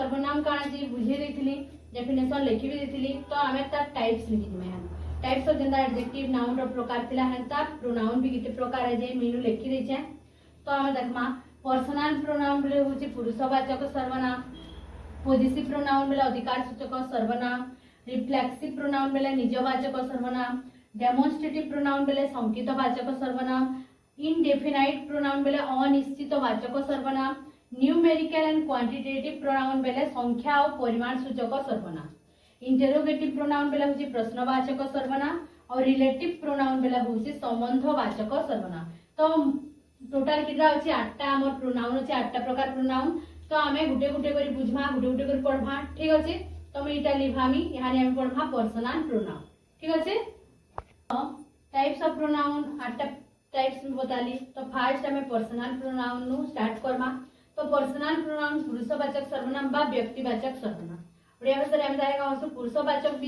सर्वनाम काना जी बुझे देथिली डेफिनेशन लिखि भी देथिली तो आमे ता टाइप्स लिखि दिमे हम टाइप्स ऑफ जेंदा एडजेक्टिव नाउन रो प्रकार थिला हंता प्रोनाउन भी किते प्रकार है जे मीनू लिखि दै छै तो आमे देखमा पर्सनल प्रोनाउन बोले होची पुरुषवाचक सर्वनाम पॉजिटिव प्रोनाउन बोले अधिकार सूचक सर्वनाम रिफ्लेक्सिव प्रोनाउन बोले निजवाचक सर्वनाम डेमोन्स्ट्रेटिव प्रोनाउन बोले संकेतवाचक सर्वनाम इनडेफिनाइट प्रोनाउन बोले अनिश्चितवाचक सर्वनाम न्यूमेरिकल एंड क्वांटिटेटिव प्रोनाउन बोले संख्या और परिमाण सूचक सर्वनाम इंटरोगेटिव प्रोनाउन बोले होची प्रश्नवाचक सर्वनाम और रिलेटिव प्रोनाउन बोले होची संबंधवाचक सर्वनाम तो टोटल कितना होची 8टा हमर प्रोनाउन होची 8टा प्रकार प्रोनाउन तो आमे गुटे गुटे करी बुझमा गुटे गुटे करी पढमा ठीक अछि तो मैं इटा लिभामी यानी हम पढमा पर्सनल प्रोनाउन ठीक अछि टाइप्स ऑफ प्रोनाउन 8टा टाइप्स में बताली तो फर्स्ट हमें पर्सनल प्रोनाउन नु स्टार्ट करमा तो पर्सनल प्रोनाउन पुरुषवाचक सर्वनाम बा व्यक्तिवाचक सर्वनाम ओडिया भाषा रे हम जाएगा पुरुषवाचक